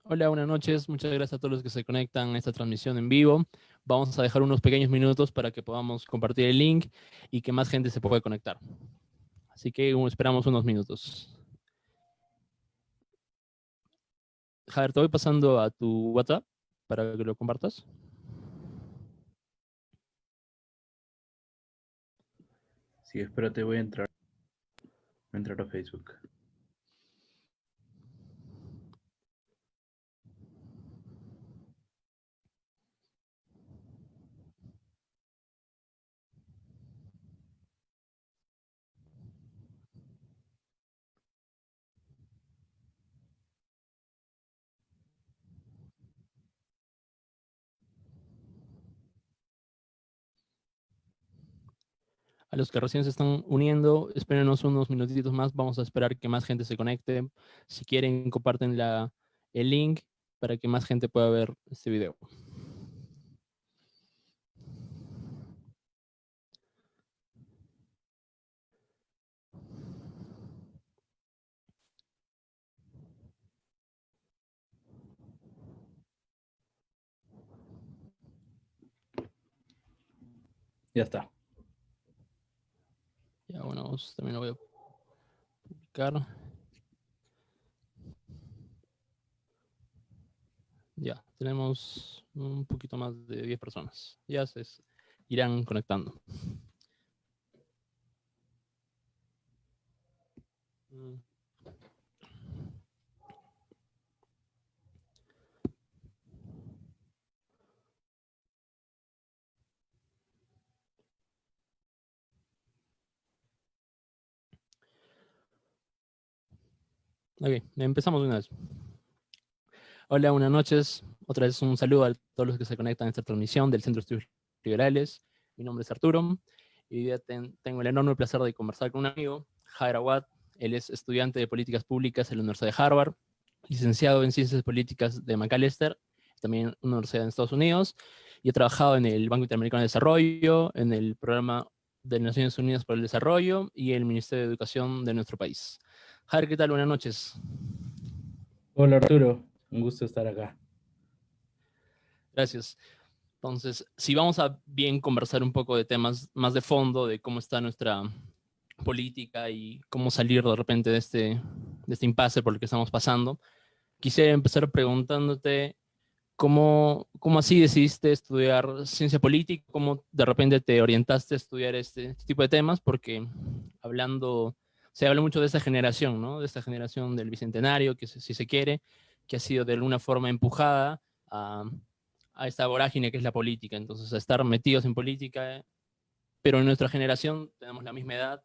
Hola, buenas noches. Muchas gracias a todos los que se conectan a esta transmisión en vivo. Vamos a dejar unos pequeños minutos para que podamos compartir el link y que más gente se pueda conectar. Así que esperamos unos minutos. Javier, te voy pasando a tu WhatsApp para que lo compartas. Sí, espérate, voy a entrar a Facebook. A los que recién se están uniendo, espérenos unos minutitos más. Vamos a esperar que más gente se conecte. Si quieren, comparten el link para que más gente pueda ver este video. Ya está. Ya, bueno, también lo voy a publicar. Ya, tenemos un poquito más de 10 personas. Ya se irán conectando. Ok, empezamos de una vez. Hola, buenas noches. Otra vez un saludo a todos los que se conectan a esta transmisión del Centro de Estudios Liberales. Mi nombre es Arturo y hoy día tengo el enorme placer de conversar con un amigo, Jair Awad. Él es estudiante de Políticas Públicas en la Universidad de Harvard, licenciado en Ciencias Políticas de Macalester, también una universidad en Estados Unidos, y ha trabajado en el Banco Interamericano de Desarrollo, en el Programa de Naciones Unidas por el Desarrollo y el Ministerio de Educación de nuestro país. Jair, ¿qué tal? Buenas noches. Hola Arturo, un gusto estar acá. Gracias. Entonces, si vamos a bien conversar un poco de temas más de fondo, de cómo está nuestra política y cómo salir de repente de este impasse por el que estamos pasando, quisiera empezar preguntándote cómo así decidiste estudiar ciencia política, cómo de repente te orientaste a estudiar este tipo de temas, porque se habla mucho de esta generación, ¿no? De esta generación del Bicentenario, que si se quiere, que ha sido de alguna forma empujada a esta vorágine que es la política. Entonces, a estar metidos en política, pero en nuestra generación tenemos la misma edad,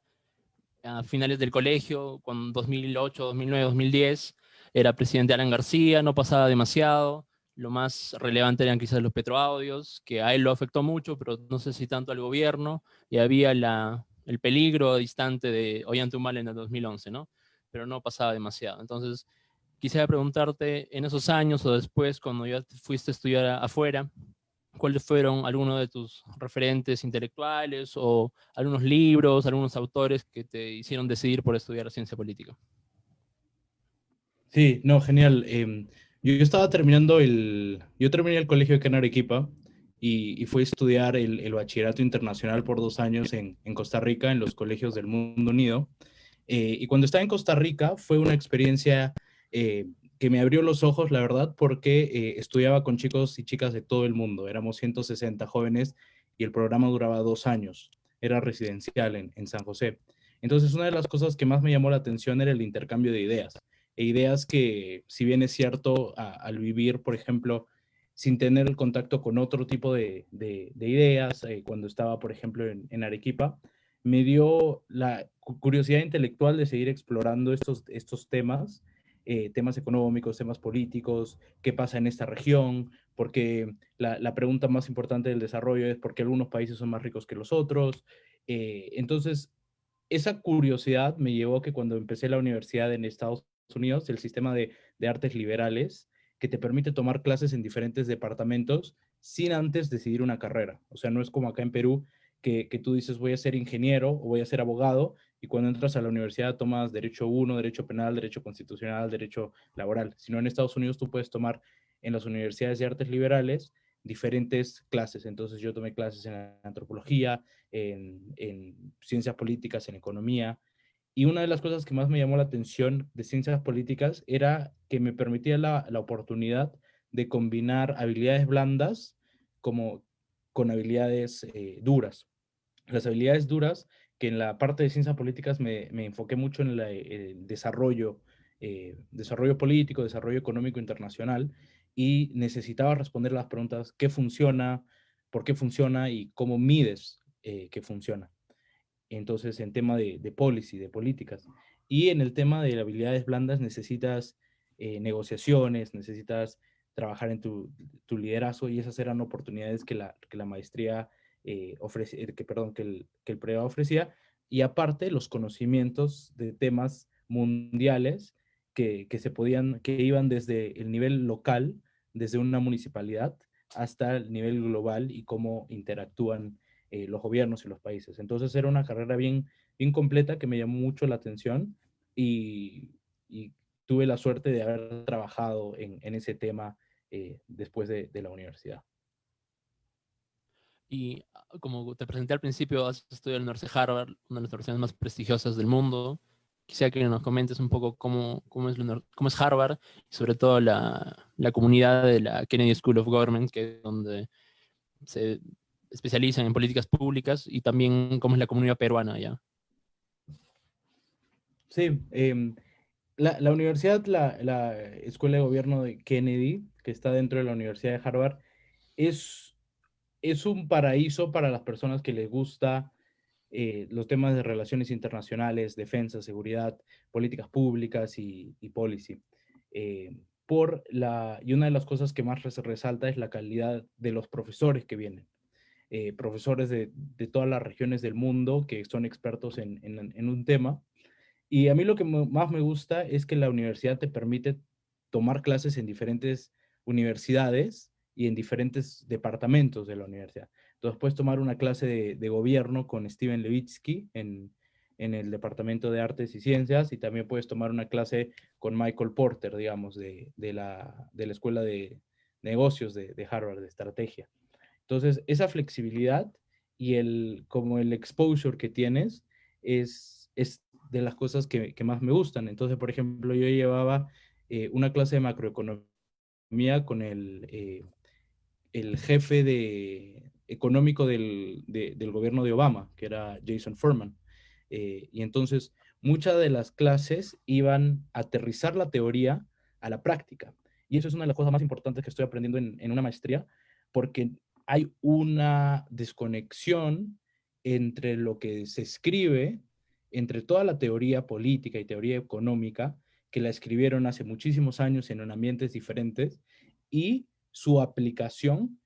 a finales del colegio, con 2008, 2009, 2010, era presidente Alan García, no pasaba demasiado, lo más relevante eran quizás los petroaudios, que a él lo afectó mucho, pero no sé si tanto al gobierno, y había el peligro distante de Ollantaytambo en el 2011, ¿no? Pero no pasaba demasiado. Entonces, quisiera preguntarte, en esos años o después, cuando ya fuiste a estudiar afuera, ¿cuáles fueron algunos de tus referentes intelectuales o algunos libros, algunos autores que te hicieron decidir por estudiar ciencia política? Sí, no, genial. Yo terminé el colegio acá en Arequipa y fui a estudiar el bachillerato internacional por 2 años en Costa Rica, en los colegios del Mundo Unido. Y cuando estaba en Costa Rica fue una experiencia eh, que me abrió los ojos, la verdad, porque estudiaba con chicos y chicas de todo el mundo. Éramos 160 jóvenes y el programa duraba 2 años. Era residencial en San José. Entonces, una de las cosas que más me llamó la atención era el intercambio de ideas. E ideas que, si bien es cierto, al vivir, por ejemplo, sin tener el contacto con otro tipo de ideas, cuando estaba, por ejemplo, en Arequipa, me dio la curiosidad intelectual de seguir explorando estos temas, temas económicos, temas políticos, qué pasa en esta región, porque la pregunta más importante del desarrollo es por qué algunos países son más ricos que los otros. Entonces, esa curiosidad me llevó a que cuando empecé la universidad en Estados Unidos, el sistema de artes liberales, que te permite tomar clases en diferentes departamentos sin antes decidir una carrera. O sea, no es como acá en Perú, que tú dices voy a ser ingeniero o voy a ser abogado y cuando entras a la universidad tomas derecho 1, derecho penal, derecho constitucional, derecho laboral. Si no, en Estados Unidos tú puedes tomar en las universidades de artes liberales diferentes clases. Entonces yo tomé clases en antropología, en ciencias políticas, en economía, y una de las cosas que más me llamó la atención de ciencias políticas era que me permitía la oportunidad de combinar habilidades blandas como con habilidades duras. Las habilidades duras, que en la parte de ciencias políticas me enfoqué mucho en el desarrollo político, desarrollo económico internacional, y necesitaba responder las preguntas: ¿qué funciona? ¿Por qué funciona? Y cómo mides que funciona. Entonces, en tema de policy, de políticas. Y en el tema de habilidades blandas necesitas negociaciones, necesitas trabajar en tu liderazgo, y esas eran oportunidades que la maestría que el pregrado ofrecía. Y aparte, los conocimientos de temas mundiales que iban desde el nivel local, desde una municipalidad, hasta el nivel global, y cómo interactúan los gobiernos y los países. Entonces era una carrera bien completa que me llamó mucho la atención, y tuve la suerte de haber trabajado en ese tema después de la universidad. Y como te presenté al principio, has estudiado en la Universidad de Harvard, una de las universidades más prestigiosas del mundo. Quisiera que nos comentes un poco cómo es Harvard, y sobre todo la comunidad de la Kennedy School of Government, que es donde se especializan en políticas públicas, y también cómo es la comunidad peruana allá. Sí, la universidad, la Escuela de Gobierno de Kennedy, que está dentro de la Universidad de Harvard, es, es un paraíso para las personas que les gusta los temas de relaciones internacionales, defensa, seguridad, políticas públicas y policy. Y una de las cosas que más resalta es la calidad de los profesores que vienen. Profesores de todas las regiones del mundo que son expertos en un tema. Y a mí lo que más me gusta es que la universidad te permite tomar clases en diferentes universidades y en diferentes departamentos de la universidad. Entonces puedes tomar una clase de gobierno con Steven Levitsky en el Departamento de Artes y Ciencias, y también puedes tomar una clase con Michael Porter, digamos, de la Escuela de Negocios de Harvard, de Estrategia. Entonces, esa flexibilidad y como el exposure que tienes es de las cosas que más me gustan. Entonces, por ejemplo, yo llevaba una clase de macroeconomía con el jefe económico del gobierno de Obama, que era Jason Furman. Y entonces, muchas de las clases iban a aterrizar la teoría a la práctica. Y eso es una de las cosas más importantes que estoy aprendiendo en una maestría, porque hay una desconexión entre lo que se escribe, entre toda la teoría política y teoría económica, que la escribieron hace muchísimos años en ambientes diferentes, y su aplicación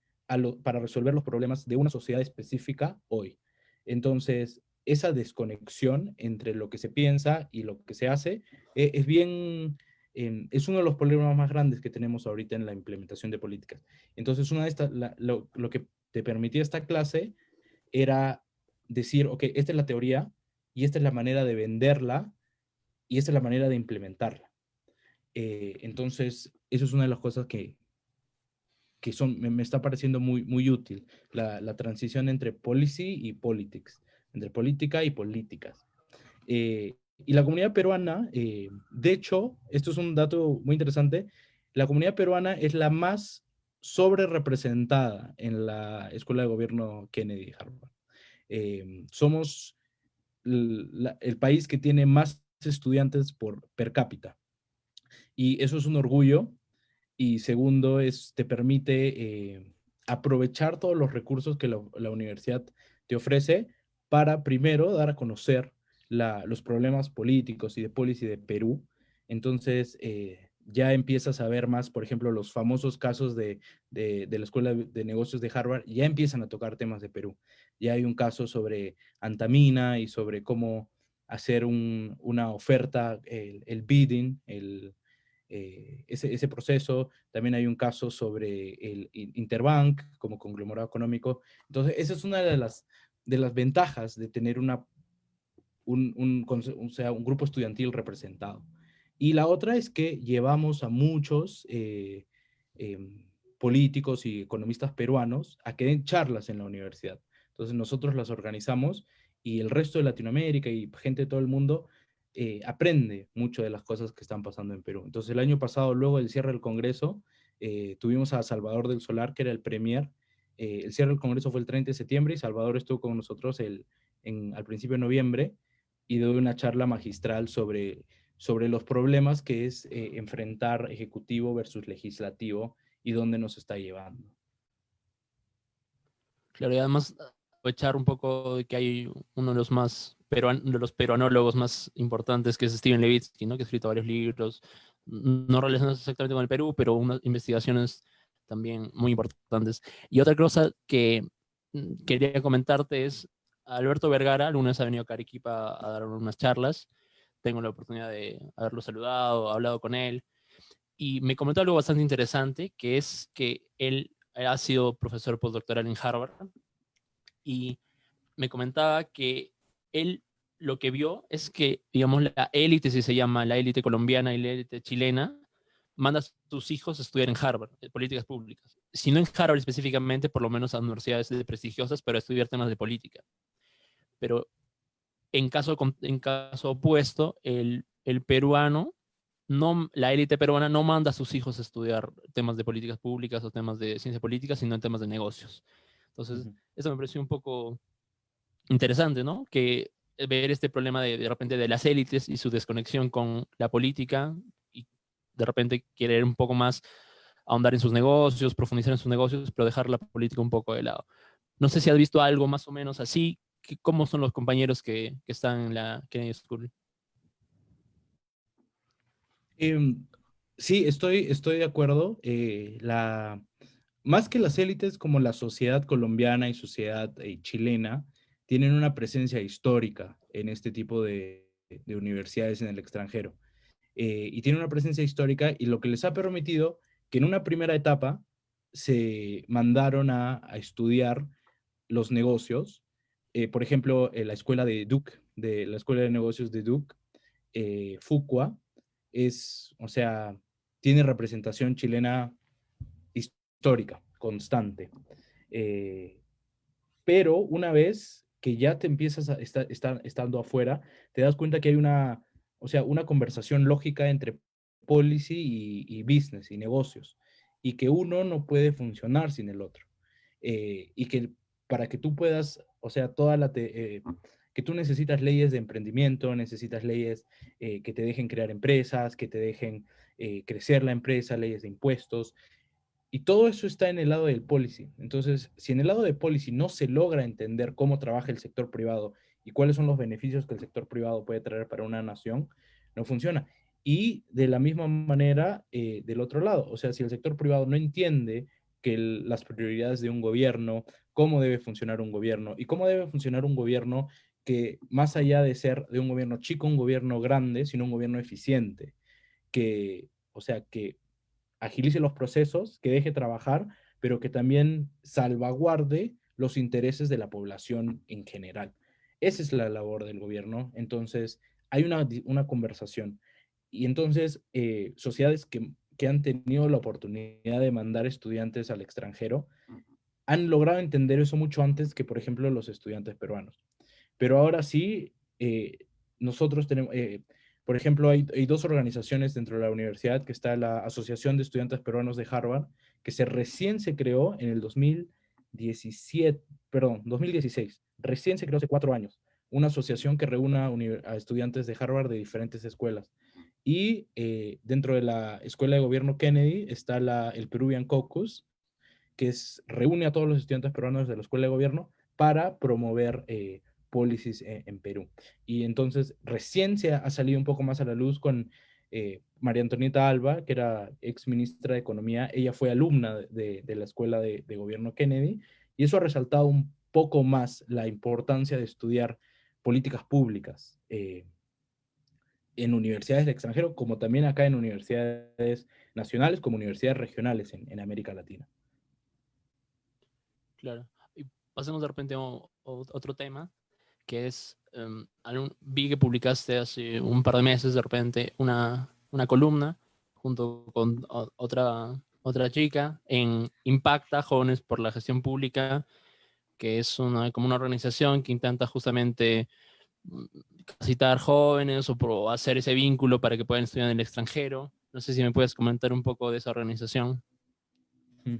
para resolver los problemas de una sociedad específica hoy. Entonces, esa desconexión entre lo que se piensa y lo que se hace es uno de los problemas más grandes que tenemos ahorita en la implementación de políticas. Entonces, lo que te permitía esta clase era decir: ok, esta es la teoría, y esta es la manera de venderla, y esta es la manera de implementarla. Entonces, eso es una de las cosas me está pareciendo muy útil, la transición entre policy y politics, entre política y políticas. Y la comunidad peruana, de hecho, esto es un dato muy interesante, la comunidad peruana es la más sobre representada en la Escuela de Gobierno Kennedy Harvard. Somos el país que tiene más estudiantes per cápita, y eso es un orgullo. Y segundo, te permite aprovechar todos los recursos que la universidad te ofrece para, primero, dar a conocer los problemas políticos y de policy de Perú. Entonces, ya empiezas a ver más, por ejemplo, los famosos casos de la Escuela de Negocios de Harvard, ya empiezan a tocar temas de Perú. Ya hay un caso sobre Antamina y sobre cómo hacer una oferta, el bidding, ese proceso. También hay un caso sobre el Interbank como conglomerado económico. Entonces, esa es una de las ventajas de tener o sea, un grupo estudiantil representado. Y la otra es que llevamos a muchos políticos y economistas peruanos a que den charlas en la universidad. Entonces nosotros las organizamos y el resto de Latinoamérica y gente de todo el mundo aprende mucho de las cosas que están pasando en Perú. Entonces el año pasado, luego del cierre del Congreso, tuvimos a Salvador del Solar, que era el premier. El cierre del Congreso fue el 30 de septiembre y Salvador estuvo con nosotros al principio de noviembre y dio una charla magistral sobre los problemas que es enfrentar ejecutivo versus legislativo y dónde nos está llevando. Claro, y además aprovechar un poco de que hay uno de los más de los peruanólogos más importantes, que es Steven Levitsky, ¿no? Que ha escrito varios libros, no relacionados exactamente con el Perú, pero unas investigaciones también muy importantes. Y otra cosa que quería comentarte es, Alberto Vergara, alguna vez ha venido a Arequipa a dar unas charlas, tengo la oportunidad de haberlo saludado, hablado con él, y me comentó algo bastante interesante, que es que él ha sido profesor postdoctoral en Harvard, y me comentaba que él lo que vio es que, digamos, la élite, si se llama la élite colombiana y la élite chilena, manda a sus hijos a estudiar en Harvard, políticas públicas. Si no en Harvard específicamente, por lo menos a universidades prestigiosas, pero a estudiar temas de política. Pero en caso opuesto, el peruano, no, la élite peruana no manda a sus hijos a estudiar temas de políticas públicas o temas de ciencia política, sino en temas de negocios. Entonces, eso me pareció un poco interesante, ¿no? Que ver este problema de repente de las élites y su desconexión con la política y de repente querer un poco más ahondar en sus negocios, profundizar en sus negocios, pero dejar la política un poco de lado. No sé si has visto algo más o menos así. ¿Cómo son los compañeros que están en la Kennedy School? Sí, estoy de acuerdo. Más que las élites, como la sociedad colombiana y sociedad chilena, tienen una presencia histórica en este tipo de universidades en el extranjero. Y tienen una presencia histórica y lo que les ha permitido que en una primera etapa se mandaron a estudiar los negocios. Por ejemplo, la escuela de Duke, de la escuela de negocios de Duke, Fuqua, o sea, tiene representación chilena histórica, constante. Eh, pero una vez que ya te empiezas a estando afuera, te das cuenta que hay o sea, una conversación lógica entre policy y business y negocios, y que uno no puede funcionar sin el otro. Y que para que tú puedas, o sea, que tú necesitas leyes de emprendimiento, necesitas leyes que te dejen crear empresas, que te dejen crecer la empresa, leyes de impuestos, y todo eso está en el lado del policy. Entonces, si en el lado de policy no se logra entender cómo trabaja el sector privado y cuáles son los beneficios que el sector privado puede traer para una nación, no funciona. Y de la misma manera, del otro lado, o sea, si el sector privado no entiende que las prioridades de un gobierno, cómo debe funcionar un gobierno y cómo debe funcionar un gobierno que más allá de ser de un gobierno chico, un gobierno grande, sino un gobierno eficiente, o sea, que agilice los procesos, que deje trabajar, pero que también salvaguarde los intereses de la población en general. Esa es la labor del gobierno. Entonces, hay una conversación. Y entonces, sociedades que han tenido la oportunidad de mandar estudiantes al extranjero han logrado entender eso mucho antes que, por ejemplo, los estudiantes peruanos. Pero ahora sí, nosotros tenemos, por ejemplo, hay dos organizaciones dentro de la universidad, que está la Asociación de Estudiantes Peruanos de Harvard, que recién se creó en el 2017, perdón, 2016, recién se creó hace 4 años, una asociación que reúne a estudiantes de Harvard de diferentes escuelas. Y dentro de la Escuela de Gobierno Kennedy está el Peruvian Caucus, que reúne a todos los estudiantes peruanos de la Escuela de Gobierno para promover policies en Perú. Y entonces recién se ha salido un poco más a la luz con María Antonieta Alba, que era ex ministra de Economía. Ella fue alumna de la Escuela de Gobierno Kennedy, y eso ha resaltado un poco más la importancia de estudiar políticas públicas en universidades del extranjero, como también acá en universidades nacionales, como universidades regionales en América Latina. Claro. Y pasemos de repente a otro tema, que es vi que publicaste hace un par de meses de repente una columna junto con otra chica en Impacta, Jóvenes por la Gestión Pública, que es como una organización que intenta justamente mm, capacitar jóvenes o hacer ese vínculo para que puedan estudiar en el extranjero. No sé si me puedes comentar un poco de esa organización. Mm.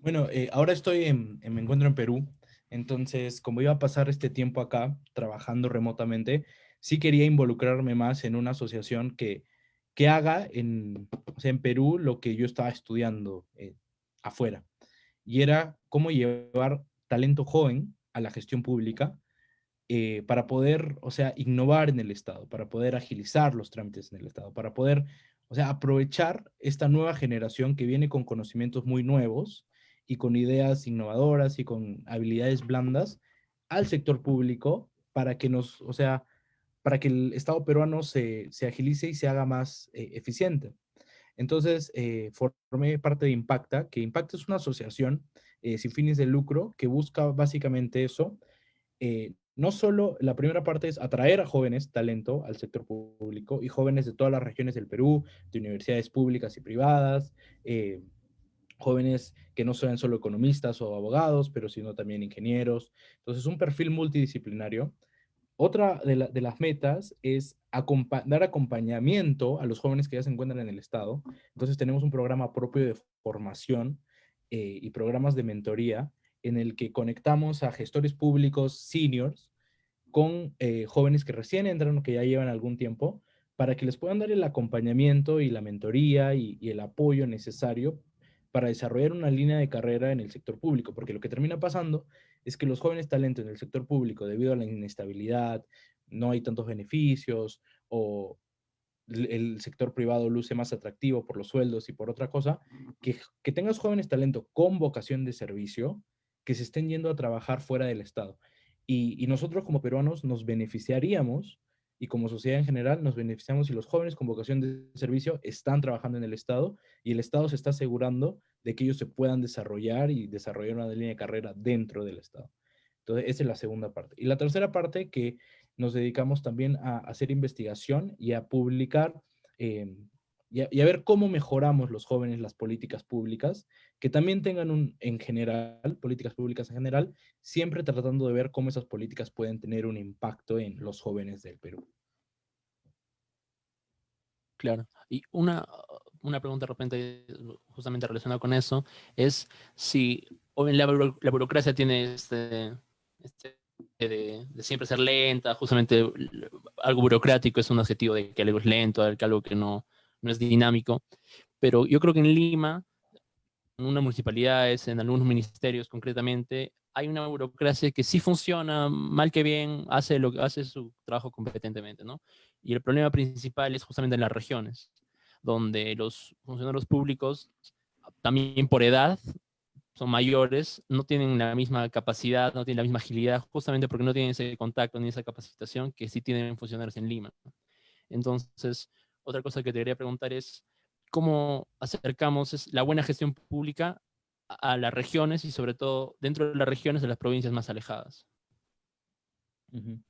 Bueno, ahora me encuentro en Perú, entonces como iba a pasar este tiempo acá trabajando remotamente, sí quería involucrarme más en una asociación que haga o sea, en Perú lo que yo estaba estudiando afuera. Y era cómo llevar talento joven a la gestión pública para poder, o sea, innovar en el Estado, para poder agilizar los trámites en el Estado, para poder, o sea, aprovechar esta nueva generación que viene con conocimientos muy nuevos y con ideas innovadoras y con habilidades blandas al sector público para que o sea, para que el Estado peruano se agilice y se haga más eficiente. Entonces, formé parte de Impacta, que Impacta es una asociación sin fines de lucro que busca básicamente eso. No solo la primera parte es atraer a jóvenes talento al sector público y jóvenes de todas las regiones del Perú, de universidades públicas y privadas, jóvenes que no sean solo economistas o abogados, pero sino también ingenieros. Entonces, un perfil multidisciplinario. Otra de las metas es dar acompañamiento a los jóvenes que ya se encuentran en el Estado. Entonces tenemos un programa propio de formación y programas de mentoría en el que conectamos a gestores públicos seniors con jóvenes que recién entran o que ya llevan algún tiempo para que les puedan dar el acompañamiento y la mentoría y el apoyo necesario para desarrollar una línea de carrera en el sector público, porque lo que termina pasando es que los jóvenes talentos en el sector público, debido a la inestabilidad, no hay tantos beneficios o el sector privado luce más atractivo por los sueldos y por otra cosa, que tengas jóvenes talentos con vocación de servicio que se estén yendo a trabajar fuera del Estado. Y nosotros como peruanos nos beneficiaríamos y como sociedad en general nos beneficiamos si los jóvenes con vocación de servicio están trabajando en el Estado y el Estado se está asegurando de que ellos se puedan desarrollar y desarrollar una línea de carrera dentro del Estado. Entonces, esa es la segunda parte. Y la tercera parte que nos dedicamos también a hacer investigación y a publicar y a ver cómo mejoramos los jóvenes las políticas públicas, que también tengan en general, políticas públicas en general, siempre tratando de ver cómo esas políticas pueden tener un impacto en los jóvenes del Perú. Claro. Y una pregunta de repente justamente relacionada con eso es si hoy en la burocracia tiene de siempre ser lenta, justamente algo burocrático es un adjetivo de que algo es lento, de que algo que no es dinámico, pero yo creo que en Lima, en unas municipalidades, en algunos ministerios concretamente, hay una burocracia que sí funciona, mal que bien, hace su trabajo competentemente, ¿no? Y el problema principal es justamente en las regiones, donde los funcionarios públicos, también por edad, son mayores, no tienen la misma capacidad, no tienen la misma agilidad, justamente porque no tienen ese contacto ni esa capacitación que sí tienen funcionarios en Lima. Entonces, otra cosa que te quería preguntar es, ¿cómo acercamos la buena gestión pública a las regiones y sobre todo dentro de las regiones de las provincias más alejadas? Ujú.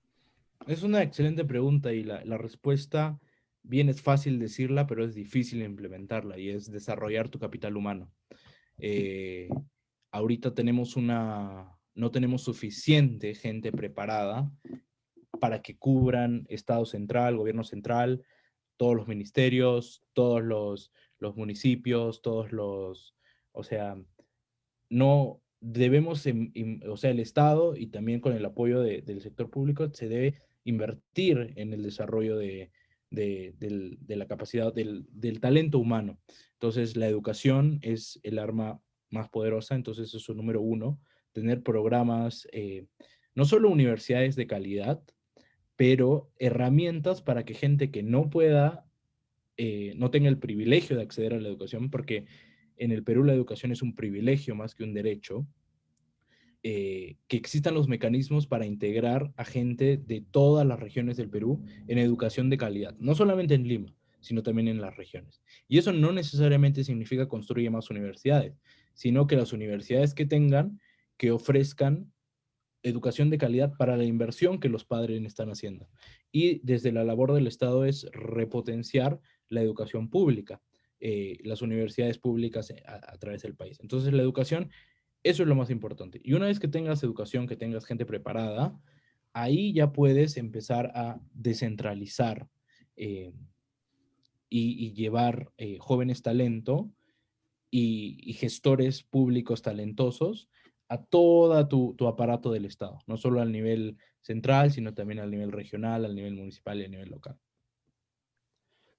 Es una excelente pregunta y la respuesta, bien es fácil decirla, pero es difícil implementarla y es desarrollar tu capital humano. Eh, ahorita no tenemos suficiente gente preparada para que cubran Estado central, gobierno central, todos los ministerios, todos los municipios, o sea, no debemos, o sea, el Estado y también con el apoyo del sector público se debe invertir en el desarrollo de la capacidad del talento humano. Entonces, la educación es el arma más poderosa, entonces eso es número uno, tener programas, no solo universidades de calidad, pero herramientas para que gente que no pueda, no tenga el privilegio de acceder a la educación, porque en el Perú la educación es un privilegio más que un derecho, que existan los mecanismos para integrar a gente de todas las regiones del Perú en educación de calidad, no solamente en Lima, sino también en las regiones. Y eso no necesariamente significa construir más universidades, sino que las universidades que tengan, que ofrezcan educación de calidad para la inversión que los padres están haciendo. Y desde la labor del Estado es repotenciar la educación pública, las universidades públicas a través del país. Entonces la educación, eso es lo más importante. Y una vez que tengas educación, que tengas gente preparada, ahí ya puedes empezar a descentralizar eh, y llevar jóvenes talento y gestores públicos talentosos a todo tu aparato del Estado, no solo al nivel central, sino también al nivel regional, al nivel municipal y al nivel local.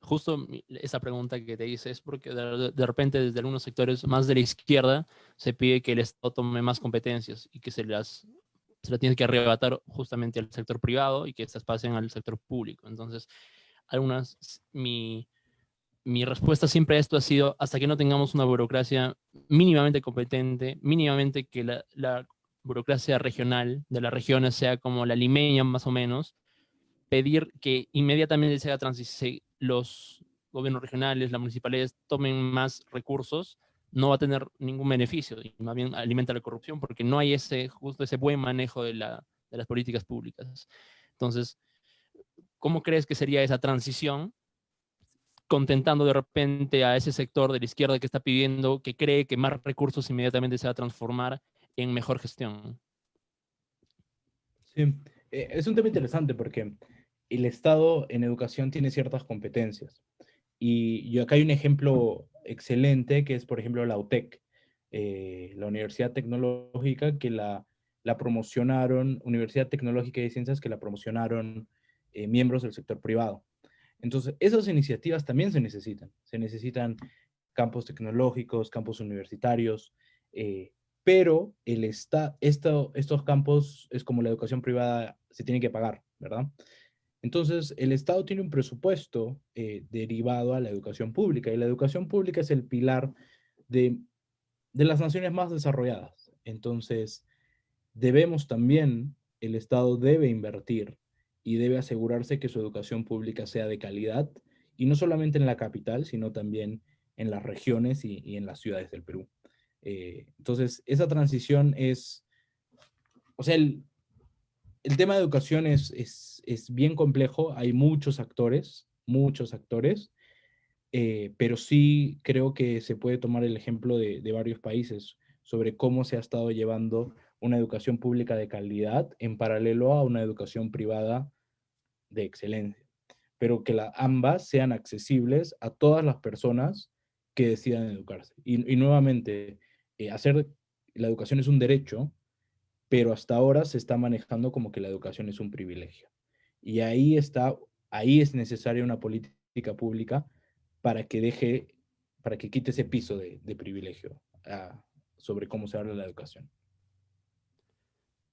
Justo esa pregunta que te hice es porque de repente desde algunos sectores más de la izquierda se pide que el Estado tome más competencias y que se la tiene que arrebatar justamente al sector privado y que estas pasen al sector público. Entonces, mi respuesta siempre a esto ha sido, hasta que no tengamos una burocracia mínimamente competente, mínimamente que la burocracia regional de las regiones sea como la limeña más o menos, pedir que inmediatamente se haga los gobiernos regionales, las municipalidades tomen más recursos, no va a tener ningún beneficio y más bien alimenta la corrupción porque no hay justo ese buen manejo de las políticas públicas. Entonces, ¿cómo crees que sería esa transición? Contentando de repente a ese sector de la izquierda que está pidiendo, que cree que más recursos inmediatamente se va a transformar en mejor gestión. Sí, es un tema interesante porque el Estado en educación tiene ciertas competencias. Y acá hay un ejemplo excelente que es, por ejemplo, la UTEC, la Universidad Tecnológica, que la promocionaron, Universidad Tecnológica de Ciencias, que la promocionaron miembros del sector privado. Entonces, esas iniciativas también se necesitan. Se necesitan campos tecnológicos, campos universitarios, pero estos campos es como la educación privada, se tiene que pagar, ¿verdad? Entonces, el Estado tiene un presupuesto derivado a la educación pública y la educación pública es el pilar de, de las naciones más desarrolladas. Entonces, debemos también, el Estado debe invertir y debe asegurarse que su educación pública sea de calidad y no solamente en la capital, sino también en las regiones y en las ciudades del Perú. Entonces, esa transición es, o sea, el tema de educación es bien complejo, hay muchos actores, pero sí creo que se puede tomar el ejemplo de varios países sobre cómo se ha estado llevando una educación pública de calidad en paralelo a una educación privada de excelencia, pero que ambas sean accesibles a todas las personas que decidan educarse. Y nuevamente, hacer la educación es un derecho, pero hasta ahora se está manejando como que la educación es un privilegio. Y ahí es necesaria una política pública para que para que quite ese piso de privilegio sobre cómo se habla de la educación.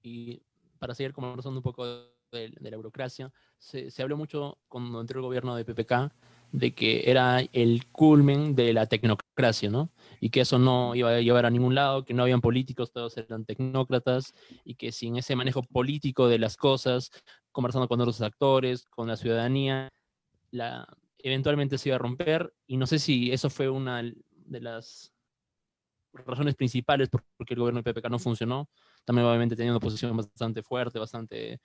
Y para seguir conversando un poco de la burocracia, se habló mucho cuando entró el gobierno de PPK de que era el culmen de la tecnocracia, ¿no? Y que eso no iba a llevar a ningún lado, que no habían políticos, todos eran tecnócratas, y que sin ese manejo político de las cosas, conversando con otros actores, con la ciudadanía, eventualmente se iba a romper, y no sé si eso fue una de las razones principales por qué el gobierno de PPK no funcionó, también obviamente tenía una posición bastante fuerte, bastante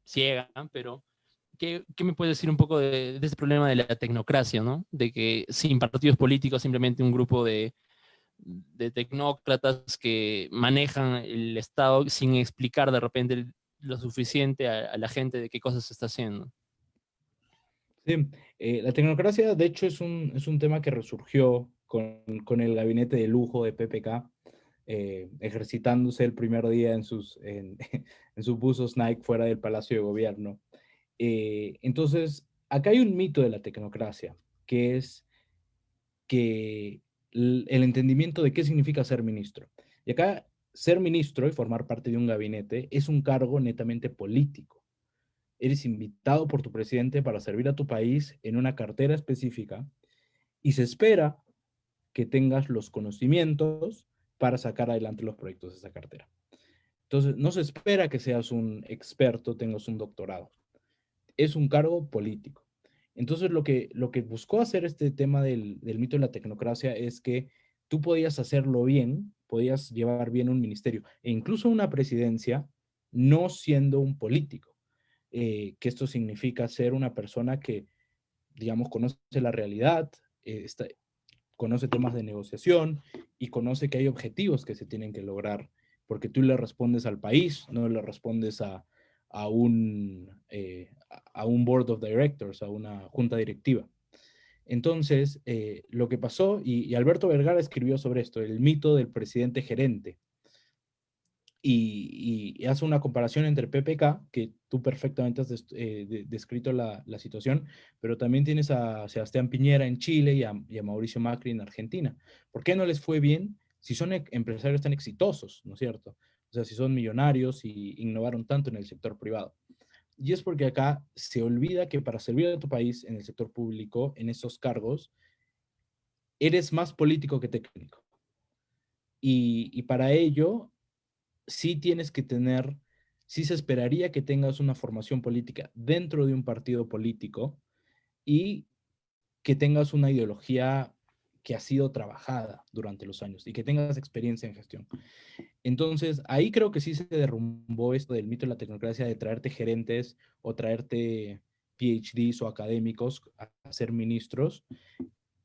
ciega, pero ¿qué me puedes decir un poco de ese problema de la tecnocracia, ¿no? De que sin partidos políticos, simplemente un grupo de tecnócratas que manejan el Estado sin explicar de repente lo suficiente a la gente de qué cosas se está haciendo. Sí, la tecnocracia, de hecho, es un tema que resurgió con el gabinete de lujo de PPK, ejercitándose el primer día en sus buzos Nike fuera del Palacio de Gobierno. Entonces, acá hay un mito de la tecnocracia, que es que el entendimiento de qué significa ser ministro. Y acá, ser ministro y formar parte de un gabinete es un cargo netamente político. Eres invitado por tu presidente para servir a tu país en una cartera específica y se espera que tengas los conocimientos para sacar adelante los proyectos de esa cartera. Entonces, no se espera que seas un experto, tengas un doctorado. Es un cargo político. Entonces, lo que buscó hacer este tema del mito de la tecnocracia es que tú podías hacerlo bien podías llevar bien un ministerio e incluso una presidencia no siendo un político. Que esto significa ser una persona que, digamos, conoce la realidad, conoce temas de negociación y conoce que hay objetivos que se tienen que lograr, porque tú le respondes al país, no le respondes a a un board of directors, a una junta directiva. Entonces, lo que pasó, y Alberto Vergara escribió sobre esto, el mito del presidente gerente, y hace una comparación entre PPK, que tú perfectamente has descrito la situación, pero también tienes a Sebastián Piñera en Chile y a Mauricio Macri en Argentina. ¿Por qué no les fue bien si son empresarios tan exitosos, ¿no es cierto? O sea, si son millonarios y innovaron tanto en el sector privado. Y es porque acá se olvida que para servir a tu país en el sector público, en esos cargos, eres más político que técnico. Y para ello sí tienes que tener, sí se esperaría que tengas una formación política dentro de un partido político y que tengas una ideología que ha sido trabajada durante los años y que tengas experiencia en gestión. Entonces, ahí creo que sí se derrumbó esto del mito de la tecnocracia, de traerte gerentes o traerte PhDs o académicos a ser ministros,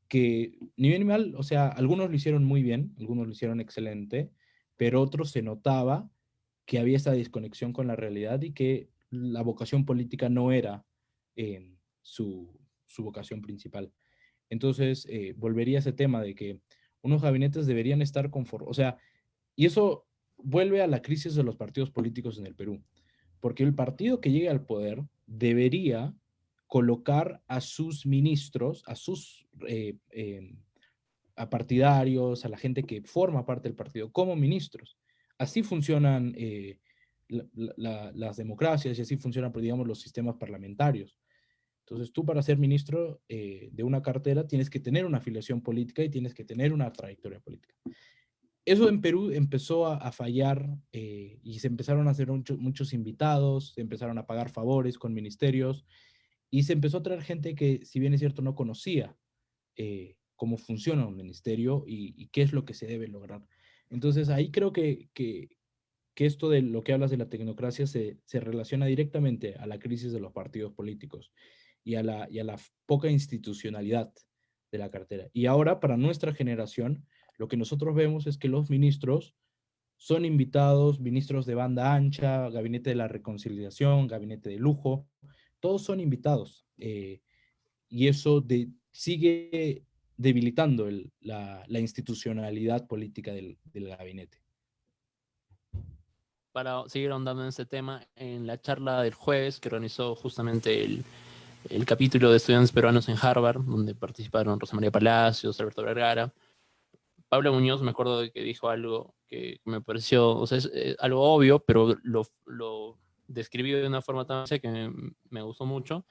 que ni bien ni mal, o sea, algunos lo hicieron muy bien, algunos lo hicieron excelente, pero otros se notaba que había esta desconexión con la realidad y que la vocación política no era su vocación principal. Entonces, volvería a ese tema de que unos gabinetes deberían estar conformes, o sea, y eso vuelve a la crisis de los partidos políticos en el Perú, porque el partido que llegue al poder debería colocar a sus ministros, a partidarios, a la gente que forma parte del partido como ministros. Así funcionan las democracias y así funcionan, pues, digamos, los sistemas parlamentarios. Entonces, tú para ser ministro de una cartera tienes que tener una afiliación política y tienes que tener una trayectoria política. Eso en Perú empezó a fallar y se empezaron a hacer muchos invitados, se empezaron a pagar favores con ministerios y se empezó a traer gente que, si bien es cierto, no conocía cómo funciona un ministerio y qué es lo que se debe lograr. Entonces ahí creo que esto de lo que hablas de la tecnocracia se relaciona directamente a la crisis de los partidos políticos y a la poca institucionalidad de la cartera. Y ahora, para nuestra generación, lo que nosotros vemos es que los ministros son invitados, ministros de banda ancha, gabinete de la reconciliación, gabinete de lujo, todos son invitados. Y eso sigue debilitando la institucionalidad política del gabinete. Para seguir ahondando en este tema, en la charla del jueves que organizó justamente el capítulo de estudiantes peruanos en Harvard, donde participaron Rosa María Palacios, Alberto Vergara, Pablo Muñoz, me acuerdo de que dijo algo que me pareció, o sea, es algo obvio, pero lo describió de una forma tan que me gustó mucho,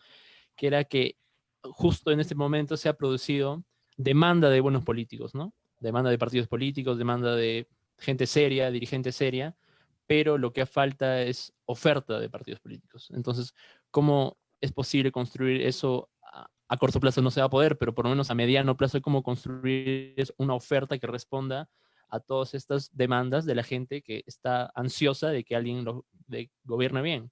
que era que justo en este momento se ha producido demanda de buenos políticos, ¿no? Demanda de partidos políticos, demanda de gente seria, dirigente seria, pero lo que falta es oferta de partidos políticos. Entonces, ¿cómo es posible construir eso? A corto plazo no se va a poder, pero por lo menos a mediano plazo, ¿cómo construir una oferta que responda a todas estas demandas de la gente que está ansiosa de que alguien gobierne bien?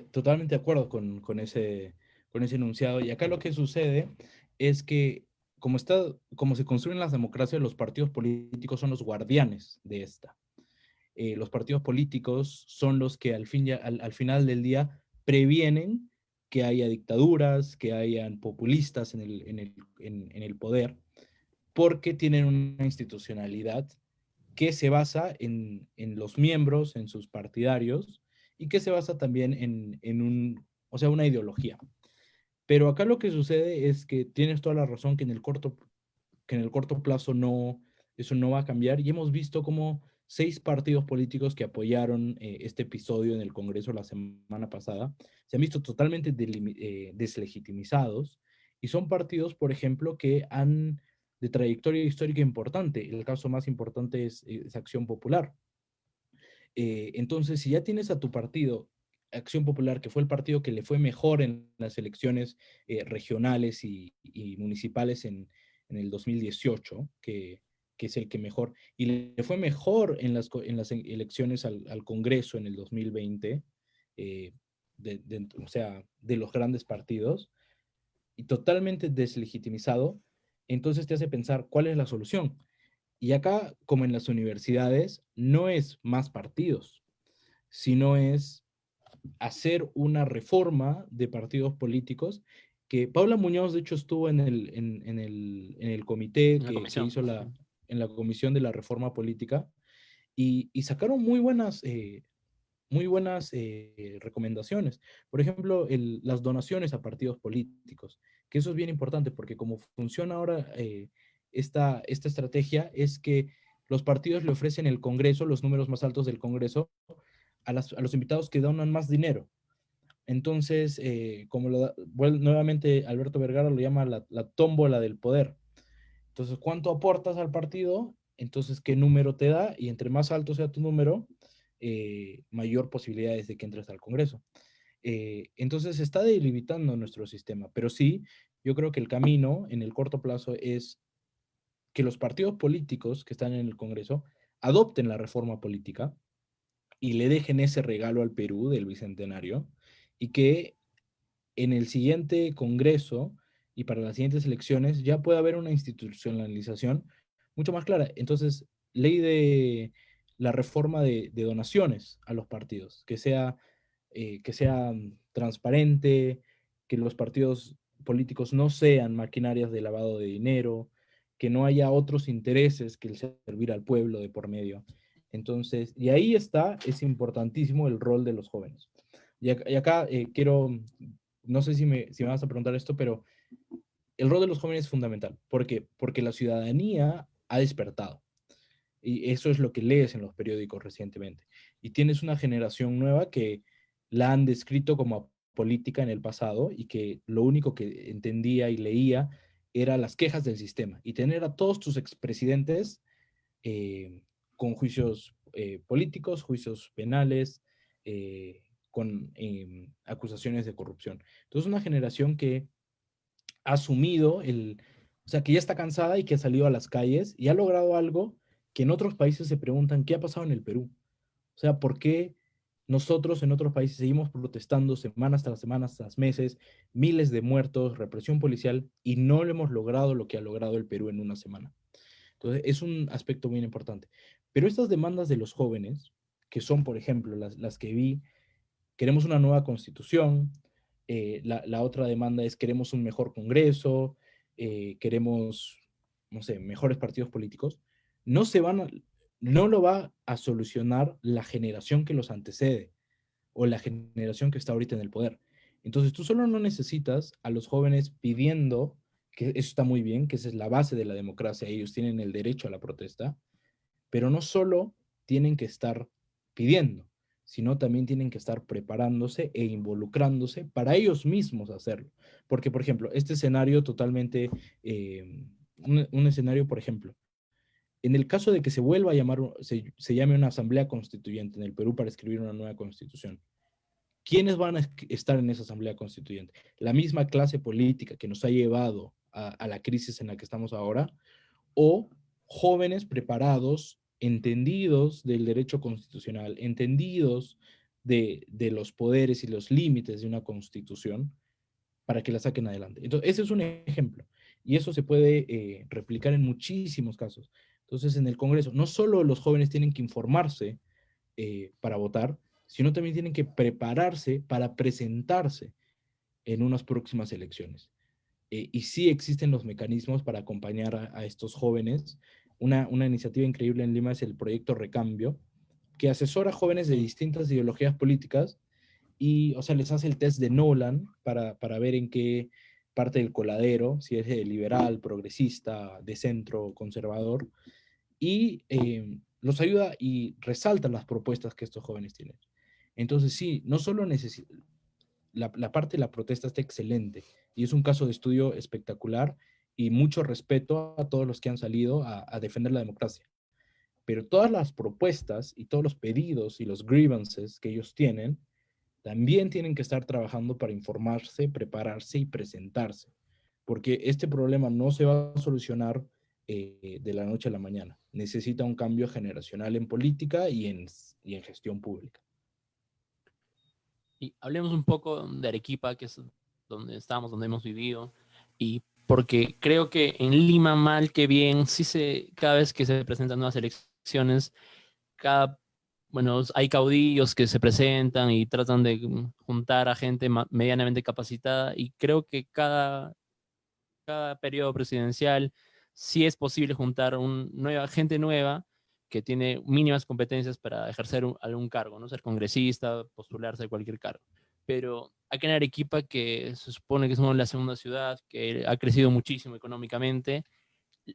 Totalmente de acuerdo con ese enunciado. Y acá lo que sucede es que como se construyen las democracias, los partidos políticos son los guardianes de esta. Los partidos políticos son los que al final del día previenen que haya dictaduras, que hayan populistas en el poder, porque tienen una institucionalidad que se basa en los miembros, en sus partidarios, y que se basa también o sea, una ideología. Pero acá lo que sucede es que tienes toda la razón que en el corto plazo eso no va a cambiar. Y hemos visto como 6 partidos políticos que apoyaron este episodio en el Congreso la semana pasada se han visto totalmente deslegitimizados y son partidos, por ejemplo, que han de trayectoria histórica importante. El caso más importante es Acción Popular. Entonces, si ya tienes a tu partido, Acción Popular, que fue el partido que le fue mejor en las elecciones regionales y municipales en el 2018, que que es el que mejor, y le fue mejor en las elecciones al Congreso en el 2020, o sea, de los grandes partidos, y totalmente deslegitimizado, entonces te hace pensar cuál es la solución. Y acá, como en las universidades, no es más partidos, sino es hacer una reforma de partidos políticos, que Paula Muñoz, de hecho, estuvo en el comité En la que comisión. hizo en la comisión de la reforma política, y sacaron muy buenas recomendaciones. Por ejemplo, las donaciones a partidos políticos, que eso es bien importante, porque como funciona ahora esta estrategia, es que los partidos le ofrecen el Congreso, los números más altos del Congreso, a los invitados que donan más dinero. Entonces, nuevamente Alberto Vergara lo llama la tómbola del poder. Entonces, ¿cuánto aportas al partido? Entonces, ¿qué número te da? Y entre más alto sea tu número, mayor posibilidades de que entres al Congreso. Entonces, se está delimitando nuestro sistema, pero sí, yo creo que el camino en el corto plazo es que los partidos políticos que están en el Congreso adopten la reforma política y le dejen ese regalo al Perú del Bicentenario, y que en el siguiente Congreso y para las siguientes elecciones ya puede haber una institucionalización mucho más clara. Entonces, ley de la reforma de donaciones a los partidos, que sea transparente, que los partidos políticos no sean maquinarias de lavado de dinero, que no haya otros intereses que el servir al pueblo de por medio. Entonces, y ahí es importantísimo el rol de los jóvenes. Y acá quiero, no sé si me vas a preguntar esto, pero el rol de los jóvenes es fundamental. ¿Por qué? Porque la ciudadanía ha despertado. Y eso es lo que lees en los periódicos recientemente. Y tienes una generación nueva que la han descrito como política en el pasado, y que lo único que entendía y leía era las quejas del sistema. Y tener a todos tus expresidentes con juicios políticos, juicios penales, con acusaciones de corrupción. Entonces, una generación que ha asumido o sea, que ya está cansada y que ha salido a las calles y ha logrado algo que en otros países se preguntan: ¿qué ha pasado en el Perú? O sea, ¿por qué nosotros en otros países seguimos protestando semanas tras semanas, tras meses, miles de muertos, represión policial, y no lo hemos logrado lo que ha logrado el Perú en una semana? Entonces, es un aspecto muy importante. Pero estas demandas de los jóvenes, que son, por ejemplo, las que vi: queremos una nueva constitución, la otra demanda es queremos un mejor Congreso, queremos, no sé, mejores partidos políticos, no se van a, no lo va a solucionar la generación que los antecede o la generación que está ahorita en el poder. Entonces, tú solo no necesitas a los jóvenes pidiendo, que eso está muy bien, que esa es la base de la democracia, ellos tienen el derecho a la protesta, pero no solo tienen que estar pidiendo, sino también tienen que estar preparándose e involucrándose para ellos mismos hacerlo. Porque, por ejemplo, este escenario totalmente, un escenario, por ejemplo, en el caso de que se vuelva a llamar, se llame una asamblea constituyente en el Perú para escribir una nueva constitución, ¿quiénes van a estar en esa asamblea constituyente? ¿La misma clase política que nos ha llevado a la crisis en la que estamos ahora, o jóvenes preparados, entendidos del derecho constitucional, entendidos de los poderes y los límites de una constitución, para que la saquen adelante? Entonces, ese es un ejemplo, y eso se puede replicar en muchísimos casos. Entonces, en el Congreso, no solo los jóvenes tienen que informarse para votar, sino también tienen que prepararse para presentarse en unas próximas elecciones. Y sí existen los mecanismos para acompañar a estos jóvenes. Una iniciativa increíble en Lima es el proyecto Recambio, que asesora a jóvenes de distintas ideologías políticas y, o sea, les hace el test de Nolan para ver en qué parte del coladero, si es liberal, progresista, de centro, conservador, y los ayuda y resalta las propuestas que estos jóvenes tienen. Entonces, sí, no solo la parte de la protesta está excelente y es un caso de estudio espectacular, y mucho respeto a todos los que han salido a defender la democracia. Pero todas las propuestas y todos los pedidos y los grievances que ellos tienen, también tienen que estar trabajando para informarse, prepararse y presentarse. Porque este problema no se va a solucionar de la noche a la mañana. Necesita un cambio generacional en política y en gestión pública. Y hablemos un poco de Arequipa, que es donde estamos, donde hemos vivido, y porque creo que en Lima, mal que bien, cada vez que se presentan nuevas elecciones, bueno, hay caudillos que se presentan y tratan de juntar a gente medianamente capacitada, y creo que cada periodo presidencial sí es posible juntar gente nueva que tiene mínimas competencias para ejercer algún cargo, ¿no? Ser congresista, postularse a cualquier cargo. Pero aquí en Arequipa, que se supone que es la segunda ciudad, que ha crecido muchísimo económicamente,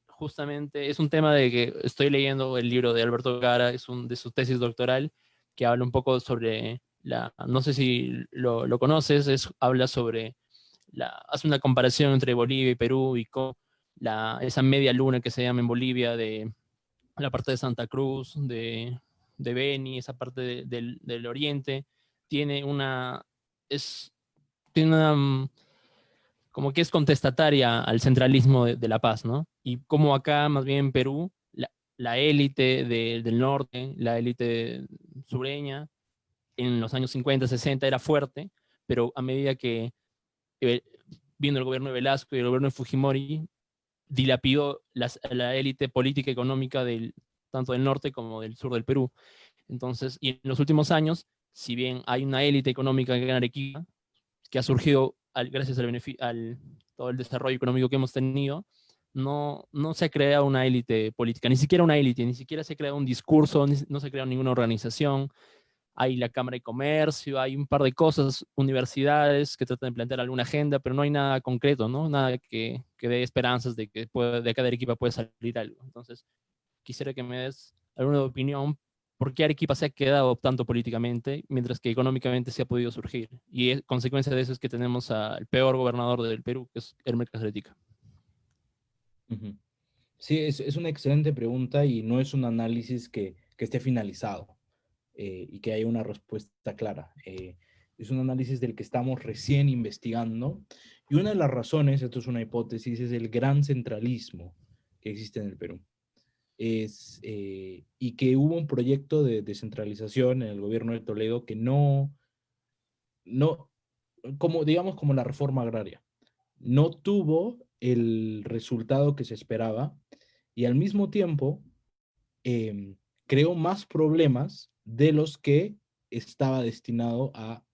justamente es un tema de que estoy leyendo el libro de Alberto Gara, de su tesis doctoral, que habla un poco sobre no sé si lo conoces, habla sobre hace una comparación entre Bolivia y Perú y cómo esa media luna que se llama en Bolivia de la parte de Santa Cruz, de Beni, esa parte del oriente, tiene tiene como que es contestataria al centralismo de La Paz, ¿no? Y como acá, más bien en Perú, la élite del norte, la élite sureña, en los años 50, 60 era fuerte, pero a medida que eh, vino el gobierno de Velasco y el gobierno de Fujimori, dilapidó la élite política y económica tanto del norte como del sur del Perú. Entonces, y en los últimos años, si bien hay una élite económica en Arequipa, que ha surgido gracias al todo el desarrollo económico que hemos tenido, no se ha creado una élite política, ni siquiera una élite, ni siquiera se ha creado un discurso, no se ha creado ninguna organización. Hay la Cámara de Comercio, hay un par de cosas, universidades que tratan de plantear alguna agenda, pero no hay nada concreto, ¿no? Nada que dé esperanzas de que de cada Arequipa puede salir algo. Entonces, quisiera que me des alguna opinión, ¿por qué Arequipa se ha quedado tanto políticamente, mientras que económicamente se ha podido surgir? Y consecuencia de eso es que tenemos al peor gobernador del Perú, que es Hermes Caseretica. Ujú. Sí, es una excelente pregunta y no es un análisis que esté finalizado y que haya una respuesta clara. Es un análisis del que estamos recién investigando y una de las razones, esto es una hipótesis, es el gran centralismo que existe en el Perú. Y que hubo un proyecto de descentralización en el gobierno de Toledo que no, como digamos como la reforma agraria, no tuvo el resultado que se esperaba y al mismo tiempo creó más problemas de los que estaba destinado a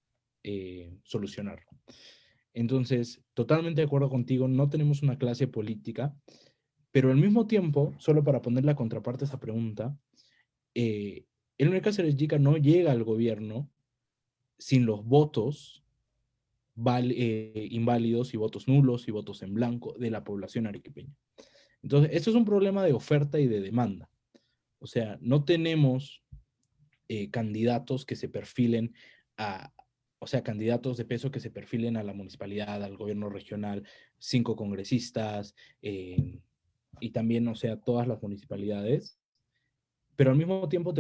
solucionar. Entonces, totalmente de acuerdo contigo, no tenemos una clase política, pero al mismo tiempo, solo para poner la contraparte a esa pregunta, Elmer Cáceres Yica no llega al gobierno sin los votos inválidos y votos nulos y votos en blanco de la población arequipeña. Entonces, esto es un problema de oferta y de demanda. O sea, no tenemos candidatos que se perfilen a, o sea, candidatos de peso que se perfilen a la municipalidad, al gobierno regional, 5 congresistas y también, o sea, todas las municipalidades. Pero al mismo tiempo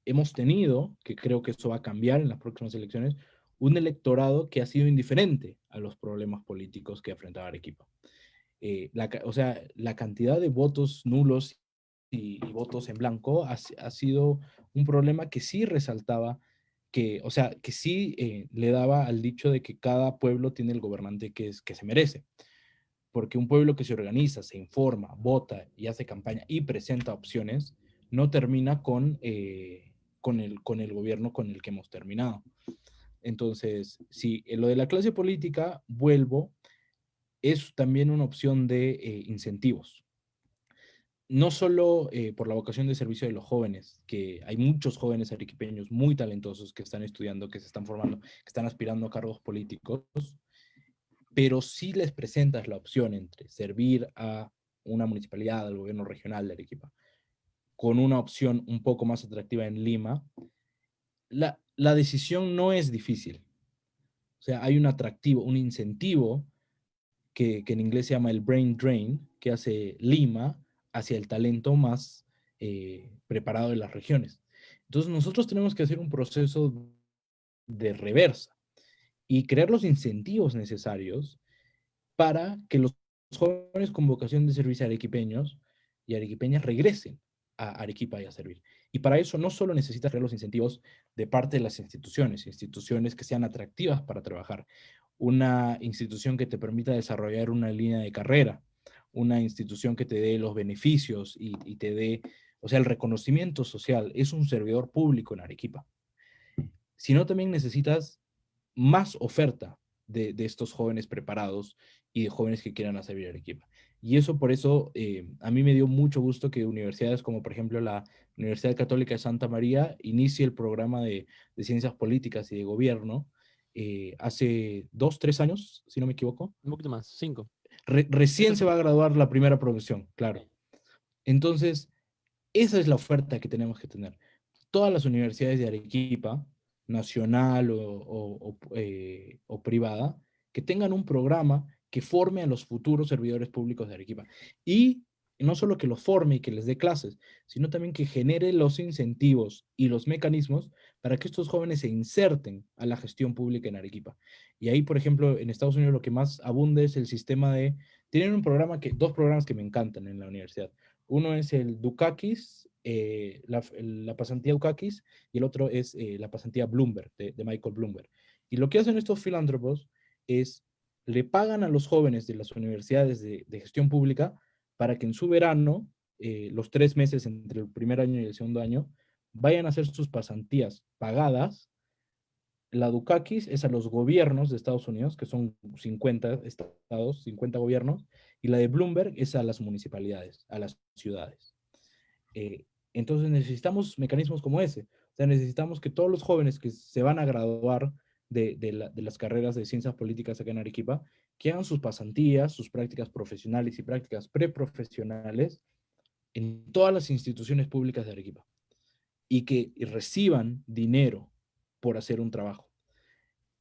hemos tenido, que creo que eso va a cambiar en las próximas elecciones, un electorado que ha sido indiferente a los problemas políticos que afrontaba Arequipa. O sea, la cantidad de votos nulos y votos en blanco ha sido un problema que sí resaltaba, o sea, que sí le daba al dicho de que cada pueblo tiene el gobernante que se merece. Porque un pueblo que se organiza, se informa, vota y hace campaña y presenta opciones, no termina con el gobierno con el que hemos terminado. Entonces, sí, en lo de la clase política, vuelvo, es también una opción de incentivos. No solo por la vocación de servicio de los jóvenes, que hay muchos jóvenes arequipeños muy talentosos que están estudiando, que se están formando, que están aspirando a cargos políticos, pero sí les presentas la opción entre servir a una municipalidad, al gobierno regional de Arequipa, con una opción un poco más atractiva en Lima, la decisión no es difícil. O sea, hay un atractivo, un incentivo que en inglés se llama el brain drain, que hace Lima hacia el talento más preparado de las regiones. Entonces nosotros tenemos que hacer un proceso de reversa y crear los incentivos necesarios para que los jóvenes con vocación de servicio arequipeños y arequipeñas regresen a Arequipa y a servir. Y para eso no solo necesitas crear los incentivos de parte de las instituciones que sean atractivas para trabajar, una institución que te permita desarrollar una línea de carrera, una institución que te dé los beneficios y te dé, o sea, el reconocimiento social, es un servidor público en Arequipa, sino también necesitas más oferta de estos jóvenes preparados y de jóvenes que quieran hacer vida Arequipa. Y eso por eso a mí me dio mucho gusto que universidades como por ejemplo la Universidad Católica de Santa María inicie el programa de ciencias políticas y de gobierno hace 2, 3 años, si no me equivoco. Un poquito más, 5. Recién Este se va a graduar la primera promoción, claro. sí. Entonces, esa es la oferta que tenemos que tener. Todas las universidades de Arequipa, nacional o privada, que tengan un programa que forme a los futuros servidores públicos de Arequipa. Y no solo que los forme y que les dé clases, sino también que genere los incentivos y los mecanismos para que estos jóvenes se inserten a la gestión pública en Arequipa. Y ahí, por ejemplo, en Estados Unidos lo que más abunda es el sistema de... Tienen un programa dos programas que me encantan en la universidad. Uno es el Dukakis, la pasantía Dukakis, y el otro es la pasantía Bloomberg, de Michael Bloomberg. Y lo que hacen estos filántropos es, le pagan a los jóvenes de las universidades de gestión pública para que en su verano, los 3 meses entre el primer año y el segundo año, vayan a hacer sus pasantías pagadas. La Dukakis es a los gobiernos de Estados Unidos, que son 50 estados, 50 gobiernos, y la de Bloomberg es a las municipalidades, a las ciudades. Eh, entonces necesitamos mecanismos como ese. O sea, necesitamos que todos los jóvenes que se van a graduar de las carreras de ciencias políticas acá en Arequipa, que hagan sus pasantías, sus prácticas profesionales y prácticas preprofesionales en todas las instituciones públicas de Arequipa y que reciban dinero por hacer un trabajo.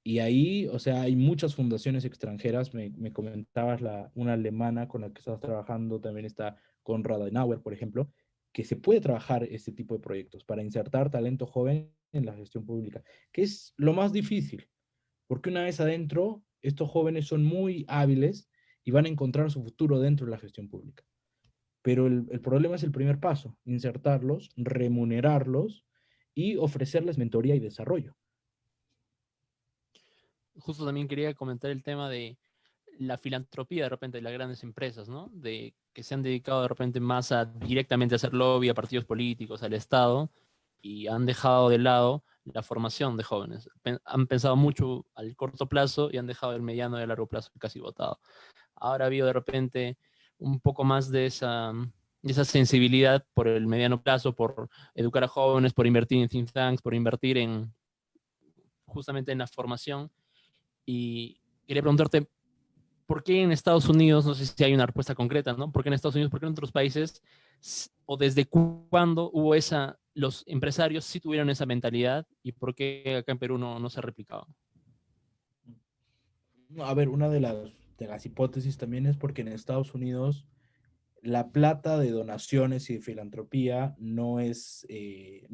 Y ahí, o sea, hay muchas fundaciones extranjeras. Me comentabas una alemana con la que estás trabajando, también está Konrad Adenauer, por ejemplo, que se puede trabajar este tipo de proyectos para insertar talento joven en la gestión pública, que es lo más difícil, porque una vez adentro, estos jóvenes son muy hábiles y van a encontrar su futuro dentro de la gestión pública. Pero el problema es el primer paso, insertarlos, remunerarlos y ofrecerles mentoría y desarrollo. Justo también quería comentar el tema de la filantropía de repente de las grandes empresas, ¿no? De que se han dedicado de repente más a directamente a hacer lobby a partidos políticos, al Estado, y han dejado de lado la formación de jóvenes. Han pensado mucho al corto plazo y han dejado el mediano y el largo plazo casi votado. Ahora ha habido de repente un poco más de esa sensibilidad por el mediano plazo, por educar a jóvenes, por invertir en think tanks, por invertir en justamente en la formación. Y quería preguntarte, ¿por qué en Estados Unidos, no sé si hay una respuesta concreta, ¿no? ¿Por qué en Estados Unidos, por qué en otros países, o desde cuándo hubo los empresarios sí tuvieron esa mentalidad y por qué acá en Perú no se ha replicado? A ver, una de las hipótesis también es porque en Estados Unidos la plata de donaciones y de filantropía no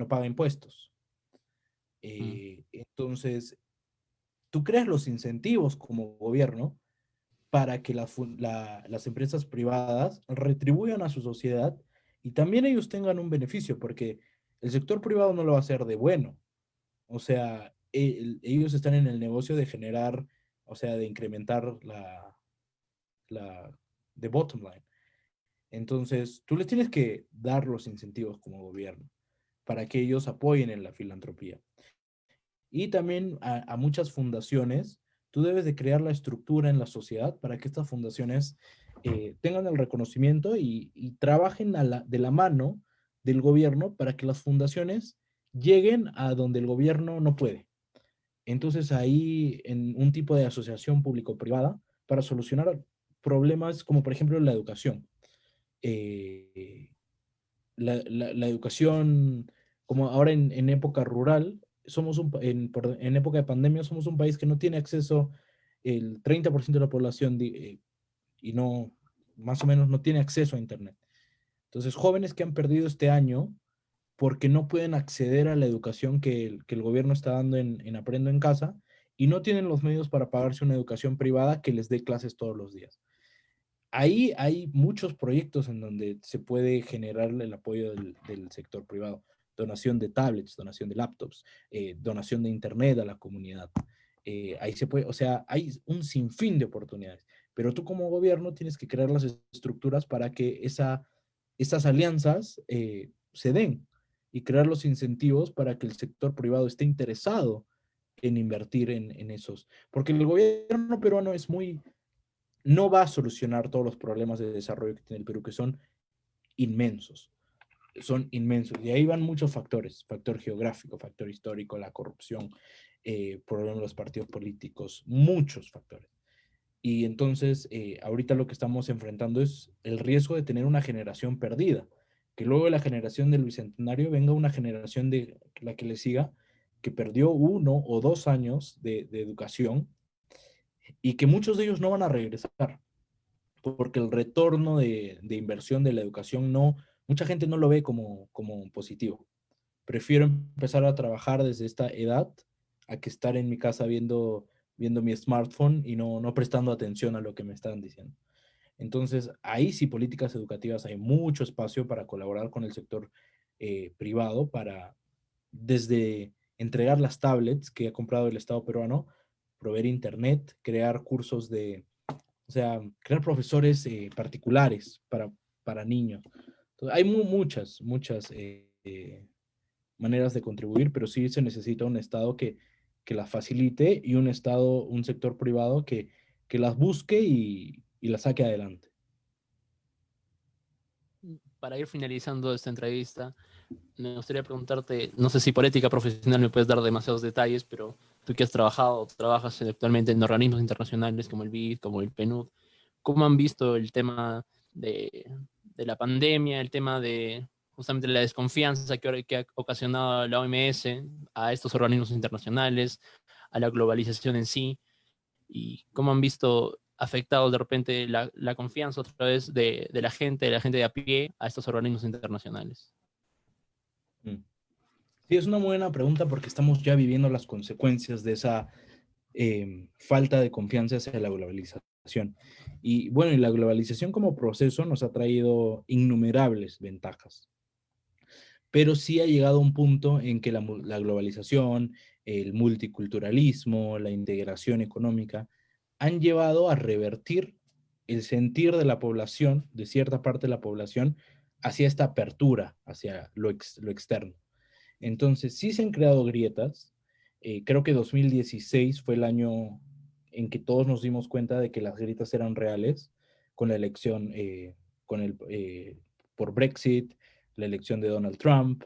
paga impuestos. Mm. Entonces, tú creas los incentivos como gobierno para que las empresas privadas retribuyan a su sociedad y también ellos tengan un beneficio, porque el sector privado no lo va a hacer de bueno. O sea, ellos están en el negocio de generar, o sea, de incrementar la the bottom line. Entonces, tú les tienes que dar los incentivos como gobierno para que ellos apoyen en la filantropía. Y también a muchas fundaciones, tú debes de crear la estructura en la sociedad para que estas fundaciones tengan el reconocimiento y trabajen de la mano del gobierno para que las fundaciones lleguen a donde el gobierno no puede. Entonces ahí en un tipo de asociación público-privada para solucionar problemas como por ejemplo la educación. Eh, la educación, como ahora en época rural, en época de pandemia somos un país que no tiene acceso, el 30% de la población y no, más o menos no tiene acceso a Internet. Entonces, jóvenes que han perdido este año porque no pueden acceder a la educación que el gobierno está dando en Aprendo en Casa y no tienen los medios para pagarse una educación privada que les dé clases todos los días. ahí hay muchos proyectos en donde se puede generar el apoyo del sector privado. Donación de tablets, donación de laptops, donación de internet a la comunidad. Ahí se puede, o sea, hay un sinfín de oportunidades, pero tú como gobierno tienes que crear las estructuras para que esas alianzas se den y crear los incentivos para que el sector privado esté interesado en invertir en esos. Porque el gobierno peruano es muy, no va a solucionar todos los problemas de desarrollo que tiene el Perú, que son inmensos. Son inmensos. Y ahí van muchos factores: factor geográfico, factor histórico, la corrupción, problemas de los partidos políticos, muchos factores. Y entonces, ahorita lo que estamos enfrentando es el riesgo de tener una generación perdida, que luego de la generación del Bicentenario venga una generación de la que le siga, que perdió 1 o 2 años de educación y que muchos de ellos no van a regresar, porque el retorno de inversión de la educación no, mucha gente no lo ve como positivo. Prefiero empezar a trabajar desde esta edad a que estar en mi casa viendo mi smartphone y no prestando atención a lo que me están diciendo. Entonces, ahí sí, políticas educativas, hay mucho espacio para colaborar con el sector privado, para desde entregar las tablets que ha comprado el Estado peruano, proveer internet, crear cursos o sea, crear profesores particulares para niños. Entonces, hay muchas maneras de contribuir, pero sí se necesita un Estado que las facilite y un sector privado que las busque y las saque adelante. Para ir finalizando esta entrevista, me gustaría preguntarte, no sé si por ética profesional me puedes dar demasiados detalles, pero tú que has trabajado, trabajas actualmente en organismos internacionales como el BID, como el PNUD, ¿cómo han visto el tema de, de la pandemia, el tema de justamente la desconfianza que ha ocasionado la OMS a estos organismos internacionales, a la globalización en sí, y cómo han visto afectados de repente la confianza otra vez de la gente de a pie a estos organismos internacionales? Mm. Sí, es una buena pregunta porque estamos ya viviendo las consecuencias de esa falta de confianza hacia la globalización. Y bueno, y la globalización como proceso nos ha traído innumerables ventajas, pero sí ha llegado a un punto en que la globalización, el multiculturalismo, la integración económica, han llevado a revertir el sentir de la población, de cierta parte de la población, hacia esta apertura, hacia lo externo. Entonces, sí se han creado grietas. Creo que 2016 fue el año en que todos nos dimos cuenta de que las grietas eran reales, con la elección, con el, por Brexit, la elección de Donald Trump.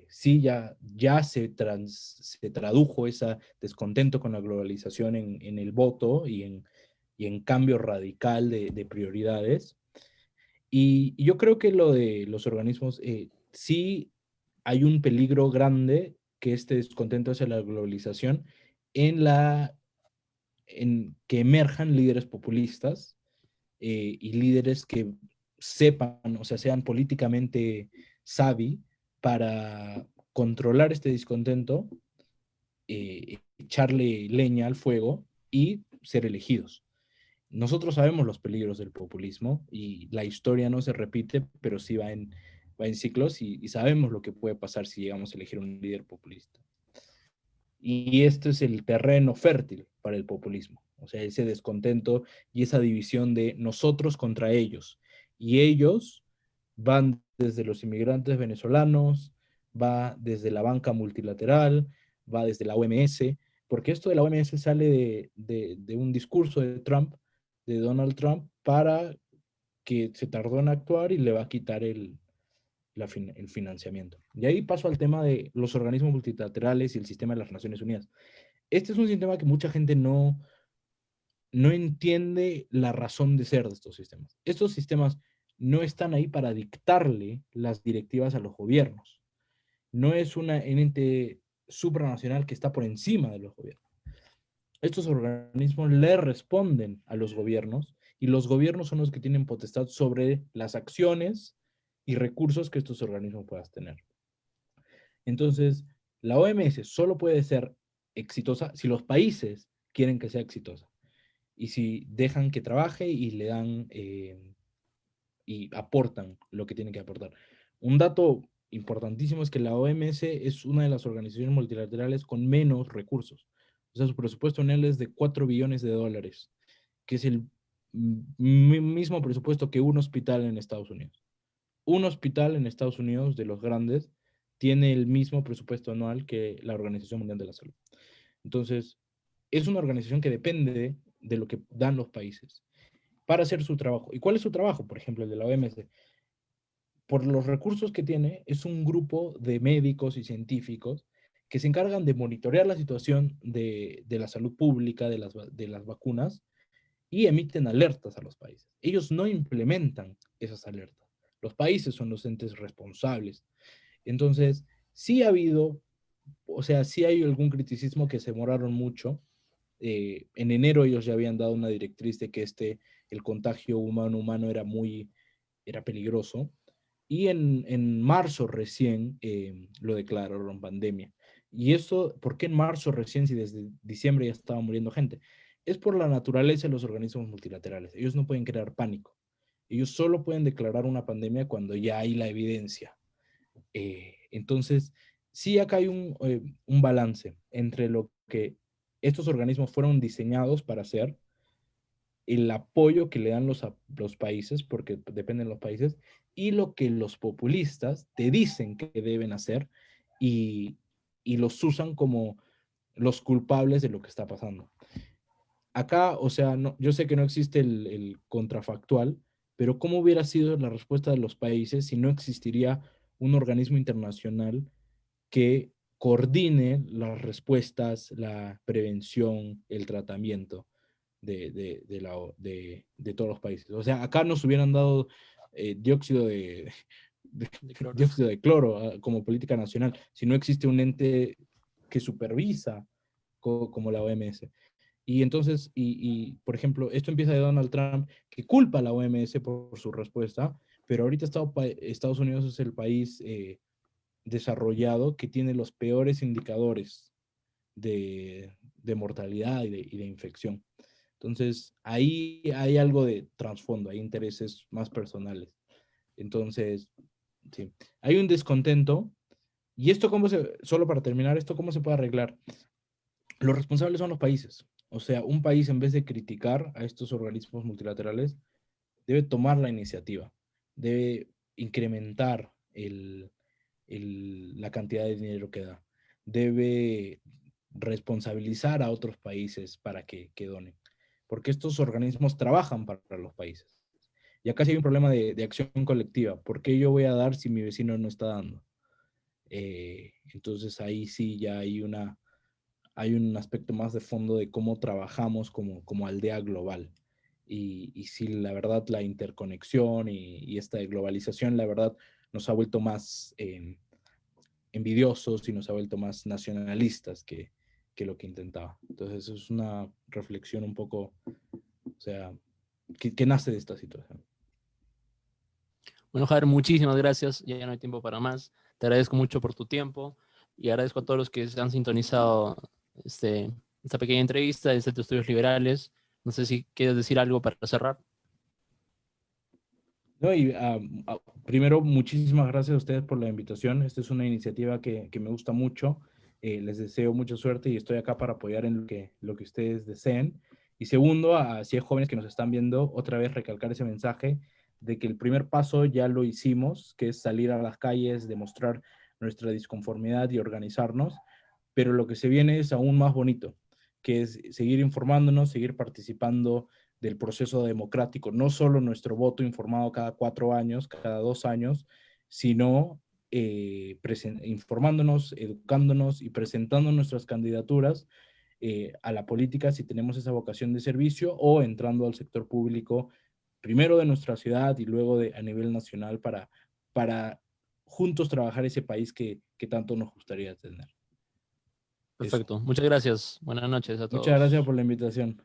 Sí, ya se tradujo ese descontento con la globalización en el voto y en cambio radical de prioridades. Y yo creo que lo de los organismos, sí hay un peligro grande que este descontento hacia la globalización en que emerjan líderes populistas y líderes que sepan, o sea, sean políticamente savvy para controlar este descontento, echarle leña al fuego y ser elegidos. Nosotros sabemos los peligros del populismo y la historia no se repite, pero sí va en ciclos y sabemos lo que puede pasar si llegamos a elegir un líder populista. Y este es el terreno fértil para el populismo, o sea, ese descontento y esa división de nosotros contra ellos. Y ellos van desde los inmigrantes venezolanos, va desde la banca multilateral, va desde la OMS, porque esto de la OMS sale de un discurso de Trump, de Donald Trump, para que se tardó en actuar y le va a quitar el financiamiento. Y ahí paso al tema de los organismos multilaterales y el sistema de las Naciones Unidas. Este es un sistema que mucha gente no ente la razón de ser de estos sistemas. Estos sistemas no están ahí para dictarle las directivas a los gobiernos. No es un ente supranacional que está por encima de los gobiernos. Estos organismos le responden a los gobiernos y los gobiernos son los que tienen potestad sobre las acciones y recursos que estos organismos puedan tener. Entonces, la OMS solo puede ser exitosa si los países quieren que sea exitosa. y si dejan que trabaje y le dan y aportan lo que tienen que aportar. Un dato importantísimo es que la OMS es una de las organizaciones multilaterales con menos recursos. O sea, su presupuesto anual es de 4 billones de dólares, que es el mismo presupuesto que un hospital en Estados Unidos. Un hospital en Estados Unidos, de los grandes, tiene el mismo presupuesto anual que la Organización Mundial de la Salud. Entonces, es una organización que depende de lo que dan los países para hacer su trabajo. ¿Y cuál es su trabajo? Por ejemplo, el de la OMS. Por los recursos que tiene, es un grupo de médicos y científicos que se encargan de monitorear la situación de la salud pública, de las vacunas, y emiten alertas a los países. Ellos no implementan esas alertas. Los países son los entes responsables. Entonces, sí ha habido, o sea, sí hay algún criticismo que se demoraron mucho. En enero ellos ya habían dado una directriz de que el contagio humano-humano era peligroso. Y en marzo recién lo declararon pandemia. Y eso, ¿por qué en marzo recién si desde diciembre ya estaba muriendo gente? Es por la naturaleza de los organismos multilaterales. Ellos no pueden crear pánico. Ellos solo pueden declarar una pandemia cuando ya hay la evidencia. Entonces, sí acá hay un balance entre lo que estos organismos fueron diseñados para hacer, el apoyo que le dan los países, porque dependen de los países, y lo que los populistas te dicen que deben hacer y, y los usan como los culpables de lo que está pasando. Acá, o sea, no, yo sé que no existe el contrafactual, pero ¿cómo hubiera sido la respuesta de los países si no existiría un organismo internacional que coordine las respuestas, la prevención, el tratamiento de todos los países? O sea, acá nos hubieran dado dióxido De cloro. dióxido de cloro como política nacional si no existe un ente que supervisa como la OMS. Y entonces, por ejemplo, esto empieza de Donald Trump, que culpa a la OMS por su respuesta, pero ahorita Estados Unidos es el país desarrollado que tiene los peores indicadores de mortalidad y de infección. Entonces, ahí hay algo de trasfondo, hay intereses más personales. Entonces, sí, hay un descontento. ¿Y esto solo para terminar, esto cómo se puede arreglar? Los responsables son los países. O sea, un país en vez de criticar a estos organismos multilaterales, debe tomar la iniciativa, debe incrementar la cantidad de dinero que da, debe responsabilizar a otros países para que donen, porque estos organismos trabajan para los países. Y acá sí hay un problema de acción colectiva. ¿Por qué yo voy a dar si mi vecino no está dando? Entonces ahí sí ya hay un aspecto más de fondo de cómo trabajamos como aldea global. Y sí, la verdad, la interconexión y esta globalización, la verdad, nos ha vuelto más envidiosos y nos ha vuelto más nacionalistas que lo que intentaba. Entonces, es una reflexión un poco, o sea, que nace de esta situación. Bueno, Javier, muchísimas gracias. Ya no hay tiempo para más. Te agradezco mucho por tu tiempo y agradezco a todos los que se han sintonizado esta pequeña entrevista desde Estudios Liberales. No sé si quieres decir algo para cerrar. No, primero, muchísimas gracias a ustedes por la invitación. Esta es una iniciativa que me gusta mucho. Les deseo mucha suerte y estoy acá para apoyar en lo que ustedes deseen. Y segundo, si hay jóvenes que nos están viendo, otra vez recalcar ese mensaje de que el primer paso ya lo hicimos, que es salir a las calles, demostrar nuestra disconformidad y organizarnos, pero lo que se viene es aún más bonito, que es seguir informándonos, seguir participando del proceso democrático, no solo nuestro voto informado cada 4 años, cada 2 años, sino informándonos, educándonos y presentando nuestras candidaturas a la política si tenemos esa vocación de servicio o entrando al sector público, primero de nuestra ciudad y luego a nivel nacional para juntos trabajar ese país que tanto nos gustaría tener. Eso. Perfecto. Muchas gracias. Buenas noches a Muchas gracias todos. por la invitación.